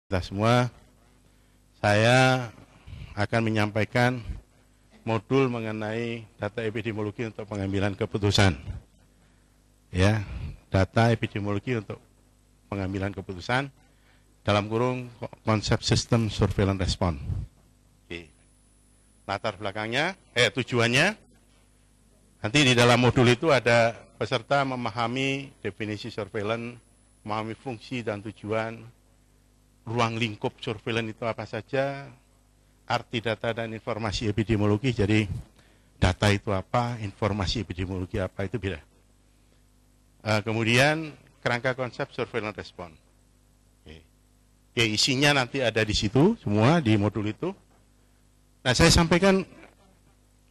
Kita semua, saya akan menyampaikan modul mengenai data epidemiologi untuk pengambilan keputusan. Ya, data epidemiologi untuk pengambilan keputusan dalam kurung konsep sistem surveillance response. Oke. Latar belakangnya, tujuannya, nanti di dalam modul itu ada peserta memahami definisi surveillance, memahami fungsi dan tujuan, ruang lingkup surveillance itu apa saja, arti data dan informasi epidemiologi, jadi data itu apa, informasi epidemiologi apa, itu beda. Kemudian kerangka konsep surveillance response. Oke, isinya nanti ada di situ, semua di modul itu. Nah, saya sampaikan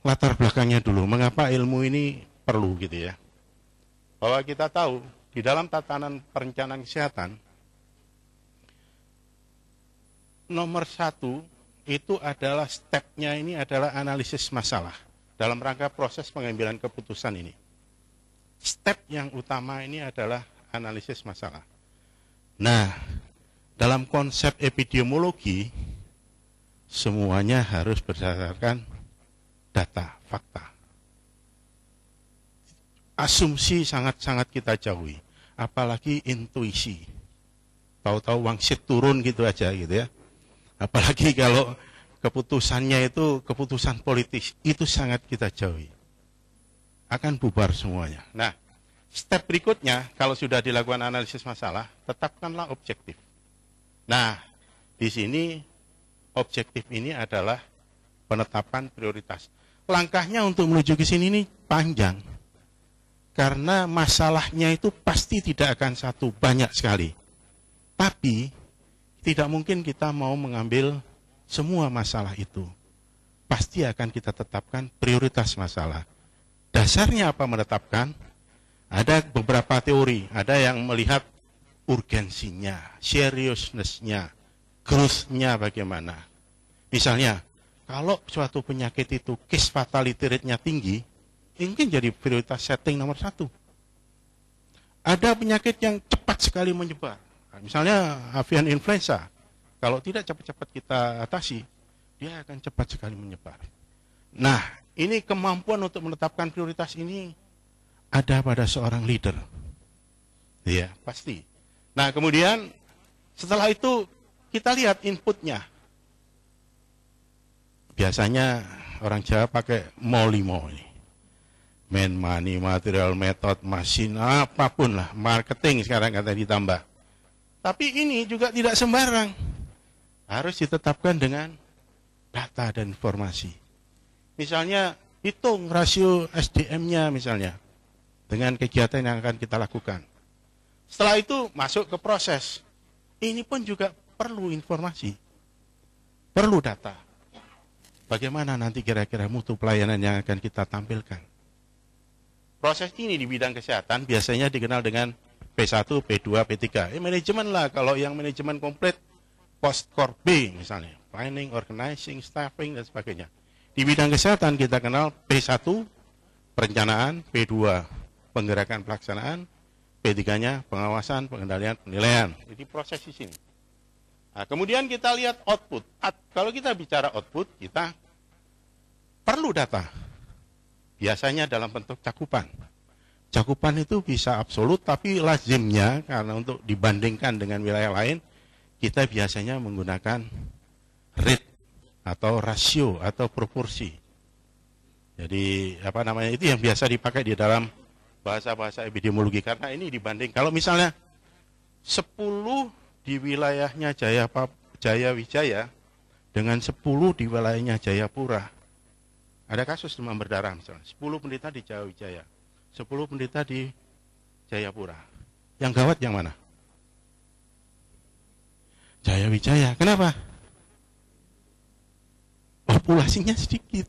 latar belakangnya dulu, mengapa ilmu ini perlu gitu ya. Bahwa kita tahu, di dalam tatanan perencanaan kesehatan, nomor satu itu adalah stepnya ini adalah analisis masalah dalam rangka proses pengambilan keputusan ini. Step yang utama ini adalah analisis masalah. Nah, dalam konsep epidemiologi semuanya harus berdasarkan data, fakta. Asumsi sangat-sangat kita jauhi, apalagi intuisi. Tahu-tahu wangsit turun gitu aja gitu ya. Apalagi kalau keputusannya itu keputusan politis, itu sangat kita jauhi. Akan bubar semuanya. Nah, step berikutnya, kalau sudah dilakukan analisis masalah, tetapkanlah objektif. Nah, di sini objektif ini adalah penetapan prioritas. Langkahnya untuk menuju ke sini ini panjang. Karena masalahnya itu pasti tidak akan satu, banyak sekali. Tapi tidak mungkin kita mau mengambil semua masalah itu. Pasti akan kita tetapkan prioritas masalah. Dasarnya apa menetapkan? Ada beberapa teori. Ada yang melihat urgensinya, seriousness-nya, growth-nya bagaimana. Misalnya, kalau suatu penyakit itu case fatality rate-nya tinggi, mungkin jadi prioritas setting nomor satu. Ada penyakit yang cepat sekali menyebar. Misalnya avian influenza, kalau tidak cepat-cepat kita atasi, dia akan cepat sekali menyebar. Nah, ini kemampuan untuk menetapkan prioritas ini ada pada seorang leader. Iya, pasti. Nah, kemudian setelah itu kita lihat inputnya. Biasanya orang Jawa pakai MO5 ini. Man, money, material, method, mesin, apapun lah. Marketing sekarang kata ditambah. Tapi ini juga tidak sembarang. Harus ditetapkan dengan data dan informasi. Misalnya, hitung rasio SDM-nya misalnya. Dengan kegiatan yang akan kita lakukan. Setelah itu, masuk ke proses. Ini pun juga perlu informasi. Perlu data. Bagaimana nanti kira-kira mutu pelayanan yang akan kita tampilkan. Proses ini di bidang kesehatan biasanya dikenal dengan P1, P2, P3. Manajemen lah, kalau yang manajemen komplit, post-core B misalnya. Planning, organizing, staffing, dan sebagainya. Di bidang kesehatan kita kenal P1, perencanaan, P2, penggerakan pelaksanaan, P3-nya pengawasan, pengendalian, penilaian. Jadi proses di sini. Nah, kemudian kita lihat output. Kalau kita bicara output, kita perlu data. Biasanya dalam bentuk cakupan. Cakupan itu bisa absolut, tapi lazimnya karena untuk dibandingkan dengan wilayah lain, kita biasanya menggunakan rate atau rasio atau proporsi. Jadi apa namanya itu yang biasa dipakai di dalam bahasa-bahasa epidemiologi, karena ini dibanding. Kalau misalnya 10 di wilayahnya Jaya Wijaya dengan 10 di wilayahnya Jayapura. Ada kasus demam berdarah misalnya, 10 penderita di Jaya Wijaya. 10 penderita di Jayapura. Yang gawat yang mana? Jaya Wijaya. Kenapa? Populasinya sedikit.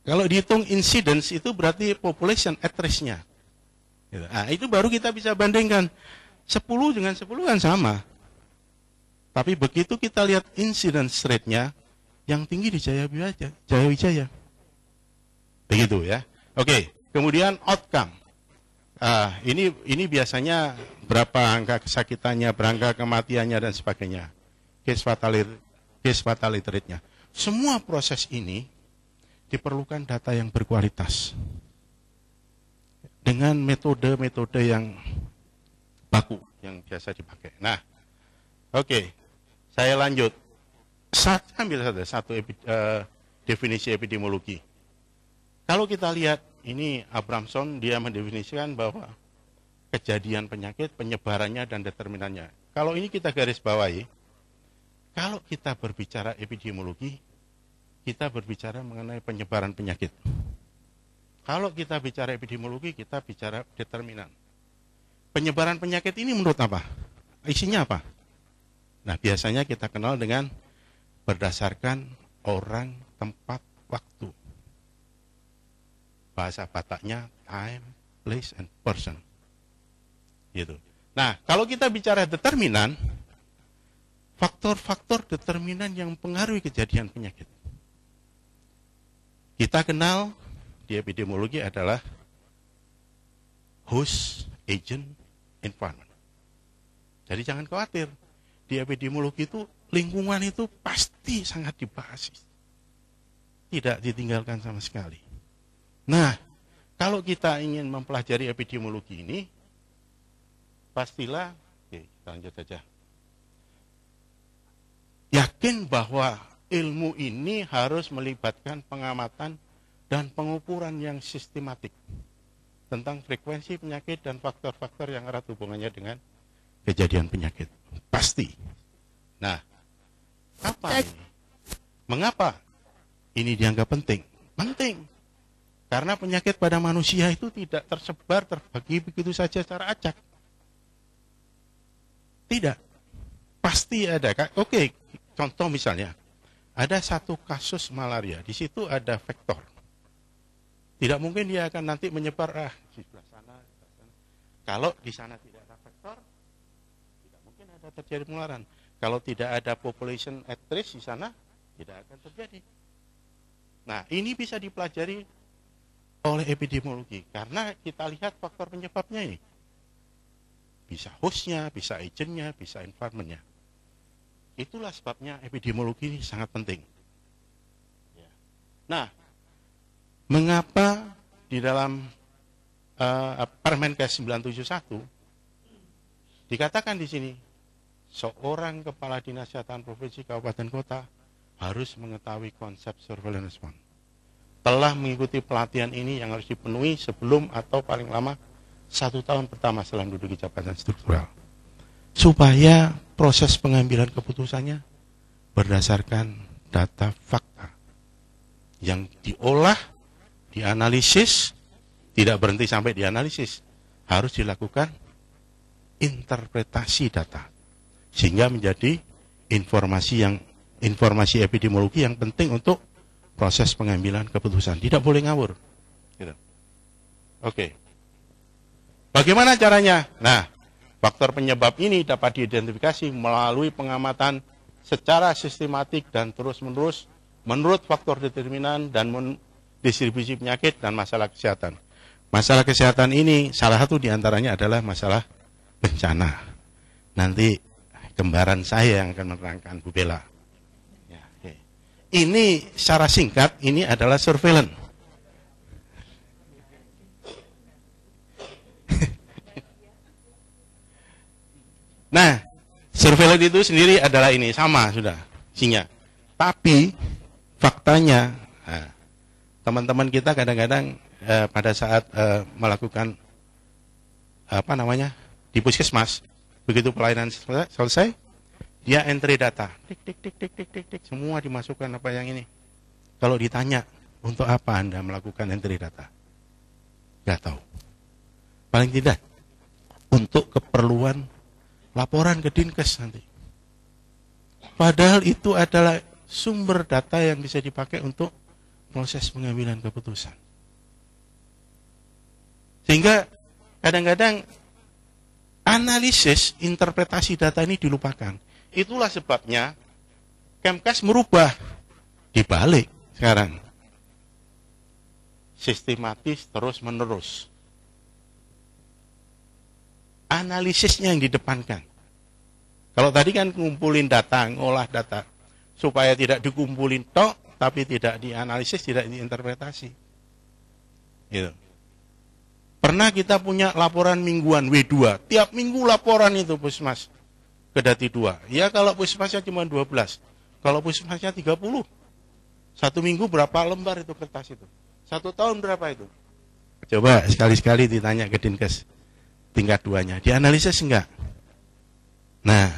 Kalau dihitung incidence itu berarti population at risk-nya. Nah, itu baru kita bisa bandingkan. 10 dengan 10 kan sama. Tapi begitu kita lihat incidence rate-nya, yang tinggi di Jaya Wijaya. Begitu ya. Oke, kemudian outcome. Ini biasanya berapa angka kesakitannya, berangka kematiannya dan sebagainya. Case fatality rate-nya. Semua proses ini diperlukan data yang berkualitas. Dengan metode-metode yang baku yang biasa dipakai. Nah, oke. Saya lanjut. Saya ambil satu definisi epidemiologi. Kalau kita lihat, ini Abramson, dia mendefinisikan bahwa kejadian penyakit, penyebarannya, dan determinannya. Kalau ini kita garis bawahi, kalau kita berbicara epidemiologi, kita berbicara mengenai penyebaran penyakit. Kalau kita bicara epidemiologi, kita bicara determinan. Penyebaran penyakit ini menurut apa? Isinya apa? Nah, biasanya kita kenal dengan berdasarkan orang, tempat, waktu. Bahasa Bataknya time, place, and person. Gitu. Nah, kalau kita bicara determinan, faktor-faktor determinan yang mempengaruhi kejadian penyakit. Kita kenal di epidemiologi adalah host, agent, environment. Jadi jangan khawatir, di epidemiologi itu lingkungan itu pasti sangat dibahas. Tidak ditinggalkan sama sekali. Nah, kalau kita ingin mempelajari epidemiologi ini, pastilah, oke, kita lanjut saja. Yakin bahwa ilmu ini harus melibatkan pengamatan dan pengukuran yang sistematik tentang frekuensi penyakit dan faktor-faktor yang erat hubungannya dengan kejadian penyakit. Pasti. Nah, apa ini? Mengapa ini dianggap penting? Penting. Karena penyakit pada manusia itu tidak tersebar, terbagi begitu saja secara acak. Tidak. Pasti ada. Oke, contoh misalnya, ada satu kasus malaria, di situ ada vektor. Tidak mungkin dia akan nanti menyebar, di sebelah sana, Kalau di sana tidak ada vektor, tidak mungkin ada terjadi penularan. Kalau tidak ada population at risk di sana, tidak akan terjadi. Nah, ini bisa dipelajari oleh epidemiologi, karena kita lihat faktor penyebabnya ini. Bisa hostnya, bisa agentnya, bisa environmentnya. Itulah sebabnya epidemiologi ini sangat penting. Nah, mengapa di dalam Permenkes 971 dikatakan di sini, seorang kepala dinas kesehatan provinsi, kabupaten, kota harus mengetahui konsep surveillance response. Telah mengikuti pelatihan ini yang harus dipenuhi sebelum atau paling lama 1 tahun pertama setelah menduduki jabatan struktural. Supaya proses pengambilan keputusannya berdasarkan data fakta yang diolah, dianalisis, tidak berhenti sampai dianalisis, harus dilakukan interpretasi data sehingga menjadi informasi epidemiologi yang penting untuk proses pengambilan keputusan. Tidak boleh ngawur. Gitu. Oke. Bagaimana caranya? Nah, faktor penyebab ini dapat diidentifikasi melalui pengamatan secara sistematik dan terus-menerus menurut faktor determinan dan distribusi penyakit dan masalah kesehatan. Masalah kesehatan ini salah satu diantaranya adalah masalah bencana. Nanti kembaran saya yang akan menerangkan, Bu Bella. Ini secara singkat, ini adalah surveillance. Nah, surveillance itu sendiri adalah ini, sama sudah isinya. Tapi faktanya, teman-teman kita kadang-kadang pada saat melakukan di puskesmas, begitu pelayanan selesai, dia entry data, tik, semua dimasukkan apa yang ini. Kalau ditanya, untuk apa Anda melakukan entry data? Gak tahu. Paling tidak, untuk keperluan laporan ke Dinkes nanti. Padahal itu adalah sumber data yang bisa dipakai untuk proses pengambilan keputusan. Sehingga kadang-kadang analisis, interpretasi data ini dilupakan. Itulah sebabnya Kemkes merubah, dibalik sekarang. Sistematis terus-menerus. analisisnya yang didepankan. Kalau tadi kan ngumpulin data, ngolah data, supaya tidak dikumpulin tok, tapi tidak dianalisis, tidak diinterpretasi. Gitu. Pernah kita punya laporan mingguan W2, tiap minggu laporan itu Puskesmas ke Dati 2. Ya kalau Puskesmasnya cuma 12, kalau Puskesmasnya 30, satu minggu berapa lembar itu kertas itu? 1 tahun berapa itu? Coba sekali-sekali ditanya ke Dinkes tingkat 2-nya, dianalisis enggak? Nah,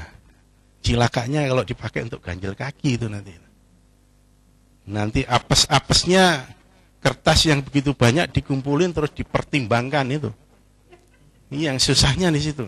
cilakanya kalau dipakai untuk ganjil kaki itu nanti. Nanti apes-apesnya kertas yang begitu banyak dikumpulin terus dipertimbangkan itu. Ini yang susahnya di situ.